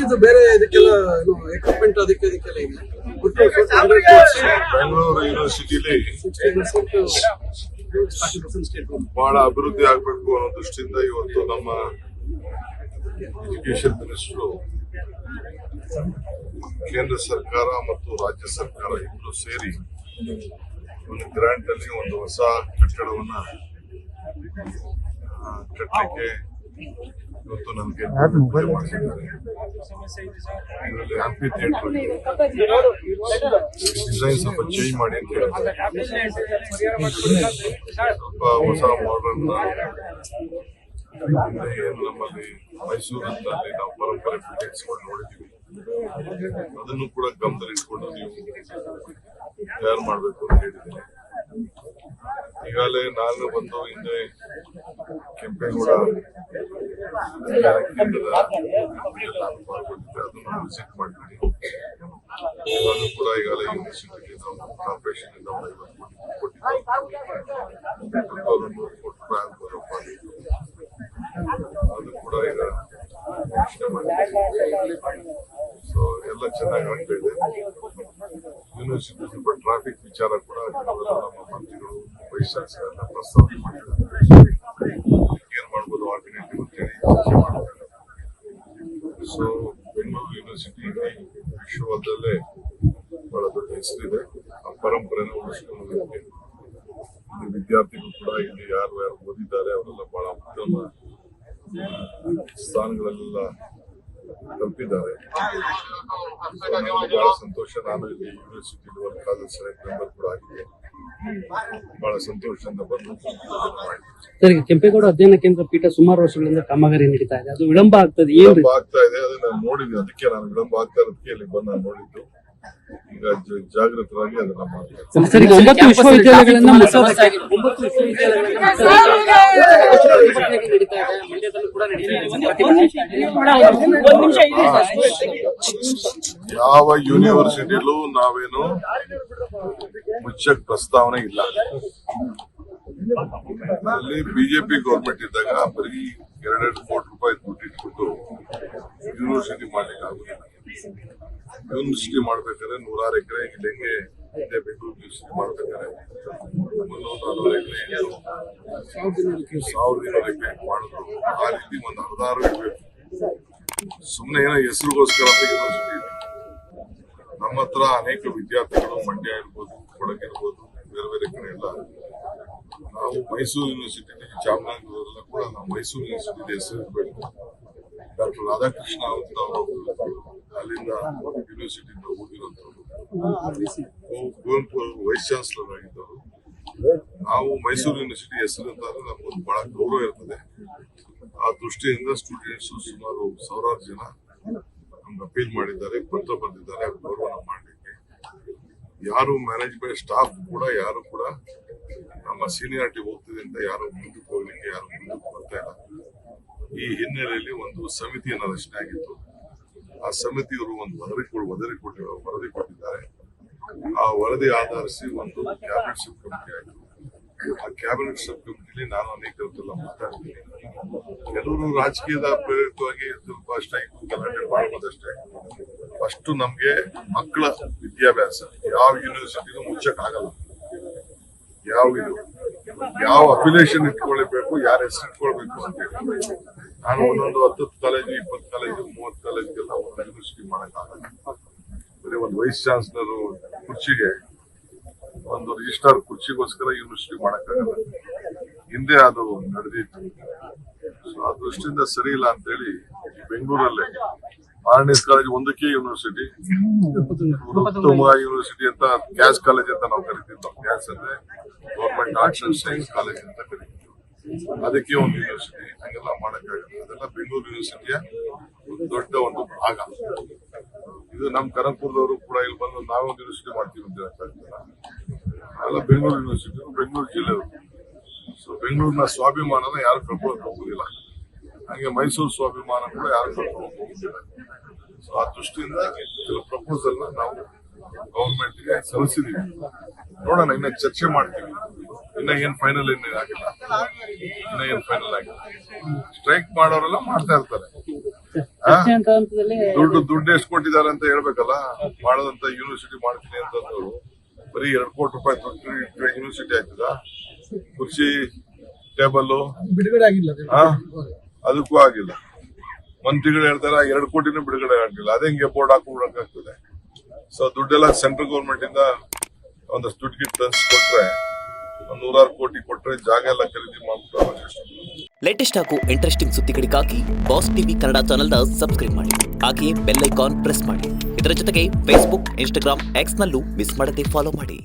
ಇದು ಬೇರೆ ಇದಕ್ಕೆಲ್ಲ ಎಕ್ವಿಪ್ಮೆಂಟ್ ಅದಕ್ಕೆಲ್ಲ ಇಲ್ಲ. ಬೆಂಗಳೂರು ಯೂನಿವರ್ಸಿಟಿಲಿ ಬಹಳ ಅಭಿವೃದ್ಧಿ ಆಗ್ಬೇಕು ಅನ್ನೋ ದೃಷ್ಟಿಯಿಂದ ಇವತ್ತು ನಮ್ಮ ಎಜುಕೇಶನ್ ಮಿನಿಸ್ಟರ್ ಕೇಂದ್ರ ಸರ್ಕಾರ ಮತ್ತು ರಾಜ್ಯ ಸರ್ಕಾರ ಇಬ್ಬರು ಸೇರಿ ಒಂದು ಗ್ರಾಂಟ್ ಅಲ್ಲಿ ಒಂದು ಹೊಸ ಕಟ್ಟಡವನ್ನ ಕಟ್ಟಲಿಕ್ಕೆ ಇವತ್ತು ನಮಗೆ ಇದರಲ್ಲಿ ಆಂಪಿ ಥಿಯೇಟರ್ ಡಿಸೈನ್ ಸ್ವಲ್ಪ ಚೇಂಜ್ ಮಾಡಿ ಅಂತ ಹೇಳಿದ್ದಾರೆ. ಸ್ವಲ್ಪ ಹೊಸ ಮಾಡರ್ನ್ ಏನು ನಮ್ಮಲ್ಲಿ ಮೈಸೂರು ಅಂತ ನಾವು ಪರಂಪರೆ ಬಿಲ್ಡಿಂಗ್ಸ್ಗಳು ನೋಡಿದೀವಿ, ಅದನ್ನು ಕೂಡ ಗಮನದಲ್ಲಿಟ್ಕೊಂಡು ನೀವು ತಯಾರು ಮಾಡಬೇಕು ಅಂತ ಹೇಳಿದ್ದೇನೆ. ಈಗಾಗಲೇ ನಾನು ಬಂದು ಹಿಂದೆ ಕೆಂಪೇಗೌಡ ಕೇಂದ್ರದ ನಾನು ಪಾಲ್ಗೊಂಡಿದ್ದೆ, ಅದನ್ನು ವಿಸಿಟ್ ಮಾಡಿದ್ದೀನಿ. ನಾನು ಕೂಡ ಈಗಾಗಲೇ ಯೂನಿವರ್ಸಿಟಿಗೆ ನಾವು ಕಾರ್ಪೊರೇಷನ್ ಇಂದ ಅದು ಕೂಡ ಈಗ ಯೋಚನೆ ಮಾಡಿದ್ದೀನಿ. ಸೊ ಎಲ್ಲ ಚೆನ್ನಾಗಿ ಆಗ್ತಾ ಇದೆ. ಯೂನಿವರ್ಸಿಟಿ ಸ್ವಲ್ಪ ಟ್ರಾಫಿಕ್ ವಿಚಾರ ಕೂಡ ನಮ್ಮ ಮಂತ್ರಿಗಳು ವೈಸ್ ಚಾನ್ಸಲರ್ನ ಪ್ರಸ್ತಾವನೆ ಮಾಡಿದ್ದಾರೆ. ಏನ್ ಮಾಡ್ಬೋದು ಆಲ್ಟರ್ನೇಟಿವ್ ಅಂತೇಳಿ ಯೋಚನೆ ಮಾಡ್ತಾರೆ. ಸೊ ಬೆಂಗಳೂರು ಯೂನಿವರ್ಸಿಟಿ ವಿಶ್ವದಲ್ಲೇ ಬಹಳ ದೊಡ್ಡ ಹೆಸರಿದೆ. ಆ ಪರಂಪರೆನ ಉಳಿಸ್ಕೊಳ್ಳೋದಕ್ಕೆ ವಿದ್ಯಾರ್ಥಿಗಳು ಕೂಡ ಇಲ್ಲಿ ಯಾರು ಓದಿದ್ದಾರೆ ಅವರೆಲ್ಲ ಬಹಳ ಉತ್ತಮ ಸ್ಥಾನಗಳೆಲ್ಲ ತಲುಪಿದ್ದಾರೆ. ಬಹಳ ಸಂತೋಷ. ನಾನು ಇಲ್ಲಿ ಯೂನಿವರ್ಸಿಟಿ ಒಂದು ಕಾಲೇಜ್ ಸೆಲೆಕ್ಟ್ ಮೆಂಬರ್ ಕೂಡ ಆಗಿದೆ. ಬಹಳ ಸಂತೋಷದಿಂದ ಬಂದು ಸರ್, ಕೆಂಪೇಗೌಡ ಅಧ್ಯಯನ ಕೇಂದ್ರ ಪೀಠ ಸುಮಾರು ವರ್ಷಗಳಿಂದ ಕಾಮಗಾರಿ ನಡೀತಾ ಇದೆ, ಅದು ವಿಳಂಬ ಆಗ್ತದೆ. ವಿಳಂಬ ಆಗ್ತಾ ಇದೆ, ಅದನ್ನ ನೋಡಿದ್ವಿ. ಅದಕ್ಕೆ ನಾನು ವಿಳಂಬ ಆಗ್ತಾ ಇರೋದಕ್ಕೆ ಇಲ್ಲಿ ಬಂದು ನಾನು ನೋಡಿದ್ದು. ಈಗ ಜಾಗೃತರಾಗಿ ಅದನ್ನ ಮಾಡ್ತಾರೆ. ಸರ್, ಈಗ 9 ವಿಶ್ವವಿದ್ಯಾಲಯಗಳನ್ನ ಯಾವ ಯೂನಿವರ್ಸಿಟಿಲೂ ನಾವೇನು ಮುಚ್ಚಕ್ ಪ್ರಸ್ತಾವನೆ ಇಲ್ಲ. ಅಲ್ಲಿ ಬಿಜೆಪಿ ಗೌರ್ಮೆಂಟ್ ಇದ್ದಾಗ ಬರೀ 2 ಕೋಟಿ ರೂಪಾಯಿ ದುಡ್ಡು ಇಟ್ಬಿಟ್ಟು ಯೂನಿವರ್ಸಿಟಿ ಮಾಡ್ಲಿಕ್ಕೆ ಆಗುದಿಲ್ಲ. ಯೂನಿವರ್ಸಿಟಿ ಮಾಡ್ಬೇಕಾದ್ರೆ 100 ಎಕರೆ ಇಲ್ಲಂಗೆ ಇದೇ ಬೆಂಗಳೂರು ಯೂನಿವರ್ಸಿಟಿ ಮಾಡ್ಬೇಕಾದ್ರೆ 300-400 ಎಕರೆ 1200 ಎಕರೆ ಮಾಡಿದ್ರು. ಆ ರೀತಿ ಒಂದು 16 ಇರಬೇಕು. ಸುಮ್ಮನೆ ಏನೋ ಹೆಸರಿಗೋಸ್ಕರ ಅಂತ ಯೂನಿವರ್ಸಿಟಿ ಇತ್ತು. ನಮ್ಮ ಹತ್ರ ಅನೇಕ ವಿದ್ಯಾರ್ಥಿಗಳು ಮಂಡ್ಯ ಇರ್ಬೋದು, ಕೊಡಗಿರ್ಬೋದು, ಬೇರೆ ಬೇರೆ ಕಡೆ ಎಲ್ಲ ನಾವು ಮೈಸೂರು ಯೂನಿವರ್ಸಿಟಿ, ಚಾಮರಾಜನಗರ ಕೂಡ ನಾವು ಮೈಸೂರು ಯೂನಿವರ್ಸಿಟಿ ಹೆಸರು ಇರಬೇಕು. ಡಾಕ್ಟರ್ ರಾಧಾಕೃಷ್ಣ ಅಂತ ಅಲ್ಲಿಂದ ಯೂನಿವರ್ಸಿಟಿಯಿಂದ ಹೋಗಿರೋಂಥವ್ರು, ಕುವೆಂಪು ವೈಸ್ ಚಾನ್ಸಲರ್ ಆಗಿದ್ದವರು. ನಾವು ಮೈಸೂರು ಯೂನಿವರ್ಸಿಟಿ ಹೆಸರು ಅಂತಂದ್ರೆ ನಮ್ಗೊಂದು ಬಹಳ ಗೌರವ ಇರ್ತದೆ. ಆ ದೃಷ್ಟಿಯಿಂದ ಸ್ಟೂಡೆಂಟ್ಸ್ ಸುಮಾರು 1000 ಜನ ನಮ್ಗೆ ಅಪೀಲ್ ಮಾಡಿದ್ದಾರೆ, ಪತ್ರ ಬರೆದಿದ್ದಾರೆ ಗೌರವ ಮಾಡಲಿಕ್ಕೆ. ಯಾರು ಮ್ಯಾನೇಜ್ಮೆಂಟ್ ಸ್ಟಾಫ್ ಕೂಡ ಯಾರು ಕೂಡ ನಮ್ಮ ಸೀನಿಯಾರಿಟಿ ಹೋಗ್ತಿದೆ ಅಂತ ಯಾರು ಮುಂದಕ್ಕೆ ಹೋಗ್ಲಿಕ್ಕೆ ಯಾರು ಮುಂದಕ್ಕೆ ಬರ್ತಾ ಇಲ್ಲ. ಈ ಹಿನ್ನೆಲೆಯಲ್ಲಿ ಒಂದು ಸಮಿತಿಯನ್ನ ರಚನೆ ಆಗಿತ್ತು. ಆ ಸಮಿತಿಯವರು ಒಂದು ವರದಿ ಕೊಟ್ಟಿದ್ದಾರೆ. ಆ ವರದಿ ಆಧರಿಸಿ ಒಂದು ಕ್ಯಾಬಿನೆಟ್ ಸಬ್ ಕಮಿಟಿ ಆಯಿತು. ಆ ಕ್ಯಾಬಿನೆಟ್ ಸಬ್ ಕಮಿಟಿಲಿ ನಾನು ಅನೇಕರಲ್ಲ ಮಾತಾಡ್ತೀನಿ. ಕೆಲವರು ರಾಜಕೀಯದ ಪ್ರೇರಿತವಾಗಿ ಸ್ವಲ್ಪ ಅಷ್ಟೇ ಗಲಾಟೆ ಮಾಡ್ಬೋದಷ್ಟೇ. ಫಸ್ಟ್ ನಮ್ಗೆ ಮಕ್ಕಳ ವಿದ್ಯಾಭ್ಯಾಸ ಯಾವ ಯೂನಿವರ್ಸಿಟಿನೂ ಮುಚ್ಚಕ್ ಆಗಲ್ಲ. ಯಾವ ಅಫಿಲಿಯೇಷನ್ ಇಟ್ಕೊಳ್ಬೇಕು, ಯಾರ ಹೆಸರು ಇಟ್ಕೊಳ್ಬೇಕು ಅಂತ ಹೇಳಿ ನಾನು ಒಂದೊಂದು 10 ಕಾಲೇಜು, 20 ಕಾಲೇಜು, 30 ಕಾಲೇಜ್ಗೆಲ್ಲ ಒಂದು ಯೂನಿವರ್ಸಿಟಿ ಮಾಡಕ್ಕಾಗಲ್ಲ. ಬರೀ ಒಂದು ವೈಸ್ ಚಾನ್ಸಲರ್ ಕುರ್ಚಿಗೆ, ಒಂದು ರಿಜಿಸ್ಟ್ರಾರ್ ಕುರ್ಚಿಗೋಸ್ಕರ ಯೂನಿವರ್ಸಿಟಿ ಮಾಡಕ್ಕಾಗಲ್ಲ. ಹಿಂದೆ ಅದು ನಡೆದಿತ್ತು. ಆ ದೃಷ್ಟಿಯಿಂದ ಸರಿ ಇಲ್ಲ ಅಂತ ಹೇಳಿ ಬೆಂಗಳೂರಲ್ಲೇ ಆರ್ಎನ್ಎಸ್ ಕಾಲೇಜ್ ಒಂದಕ್ಕೆ ಯೂನಿವರ್ಸಿಟಿ, ಉತ್ತಮ ಯೂನಿವರ್ಸಿಟಿ ಅಂತ ಗ್ಯಾಸ್ ಕಾಲೇಜ್ ಅಂತ ನಾವು ಕರಿತಿದ್ವಿ. ಗ್ಯಾಸ್ ಅಂದ್ರೆ government arts and science college ಅಂತ ಕರಿತಿದ್ವಿ. ಅದಕ್ಕೆ ಒಂದು ಯೂನಿವರ್ಸಿಟಿ ಹಂಗೆಲ್ಲ ಮಾಡಕ್ಕಾಗಲ್ಲ. ಅದೆಲ್ಲ ಬೆಂಗಳೂರು ಯೂನಿವರ್ಸಿಟಿಯ ದೊಡ್ಡ ಒಂದು ಭಾಗ. ಇದು ನಮ್ಮ ಕನಕಪುರದವರು ಕೂಡ ಇಲ್ಲಿ ಬಂದು ನಾವೊಂದು ಯೂನಿವರ್ಸಿಟಿ ಮಾಡ್ತೀವಿ ಅಂತ ಹೇಳಕ್ಕಾಗ್ತಲ್ಲ. ಅಲ್ಲ, ಬೆಂಗಳೂರು ಯೂನಿವರ್ಸಿಟಿ ಬೆಂಗಳೂರು ಜಿಲ್ಲೆಯವರು. ಸೊ ಬೆಂಗಳೂರಿನ ಸ್ವಾಭಿಮಾನನ ಯಾರು ಕಳ್ಕೊಳಕ್ ಹೋಗುದಿಲ್ಲ. ಹಂಗೆ ಮೈಸೂರು ಸ್ವಾಭಿಮಾನ ಕೂಡ ಯಾರು ಕಳ್ಕೊಳಕ್ ಹೋಗುದಿಲ್ಲ. ಸೊ ಆ ದೃಷ್ಟಿಯಿಂದ ಕೆಲವು ಪ್ರಪೋಸಲ್ ನಾವು ಗವರ್ಮೆಂಟ್ಗೆ ಸಲ್ಲಿಸಿದೀವಿ. ನೋಡೋಣ, ಇನ್ನ ಚರ್ಚೆ ಮಾಡ್ತೀವಿ. ಇನ್ನ ಏನ್ ಫೈನಲ್ ಆಗಿಲ್ಲ, ಸ್ಟ್ರೈಕ್ ಮಾಡೋರೆಲ್ಲ ಮಾಡ್ತಾ ಇರ್ತಾರೆ. ಚರ್ಚೆ ಅಂತ ಹಂತದಲ್ಲಿ ದುಡ್ಡು ಎಷ್ಟು ಕೊಟ್ಟಿದ್ದಾರೆ ಅಂತ ಹೇಳ್ಬೇಕಲ್ಲ. ಮಾಡೋದಂತ ಯೂನಿವರ್ಸಿಟಿ ಮಾಡ್ತೀನಿ ಅಂತಂದವರು ಬರೀ 2 ಕೋಟಿ ರೂಪಾಯಿ ದುಡ್ಡು ಇಟ್ಟರೆ ಯೂನಿವರ್ಸಿಟಿ ಆಯ್ತದ? ಕುರ್ಚಿ ಟೇಬಲ್ ಬಿಡುಗಡೆ ಆಗಿಲ್ಲ ಅದಕ್ಕೂ ಆಗಿಲ್ಲ. ಮಂತ್ರಿಗಳು ಹೇಳ್ತಾರೆ 2 ಕೋಟಿನೂ ಬಿಡುಗಡೆ ಆಗಿಲ್ಲ. ಅದೇ ಹಿಂಗೆ ಬೋರ್ಡ್ ಹಾಕೊಂಡ್ಬಿಡಕ್ಕಾಗ್ತದೆ. ಸೊ ದುಡ್ಡೆಲ್ಲ ಸೆಂಟ್ರಲ್ ಗೌರ್ಮೆಂಟ್ ಇಂದ ಒಂದಷ್ಟು ದುಡ್ಡು ತಂದ್ಕೊಟ್ರೆ 100 ಕೋಟಿ ಕೊಟ್ರೆ ಜಾಗ ಎಲ್ಲ ಖರೀದಿ ಮಾಡ್ಬಿಟ್ಟು ಲೇಟೆಸ್ಟ್ ಹಾಗೂ ಇಂಟ್ರೆಸ್ಟಿಂಗ್ ಸುದ್ದಿಗಳಿಗಾಗಿ ಬಾಸ್ ಟಿವಿ ಕನ್ನಡ ಚಾನೆಲ್ನ ಸಬ್ಸ್ಕ್ರೈಬ್ ಮಾಡಿ. ಹಾಗೆಯೇ ಬೆಲ್ ಐಕಾನ್ ಪ್ರೆಸ್ ಮಾಡಿ. ಇದರ ಜೊತೆಗೆ ಫೇಸ್ಬುಕ್, ಇನ್ಸ್ಟಾಗ್ರಾಮ್, ಎಕ್ಸ್ ನಲ್ಲೂ ಮಿಸ್ ಮಾಡದೆ ಫಾಲೋ ಮಾಡಿ.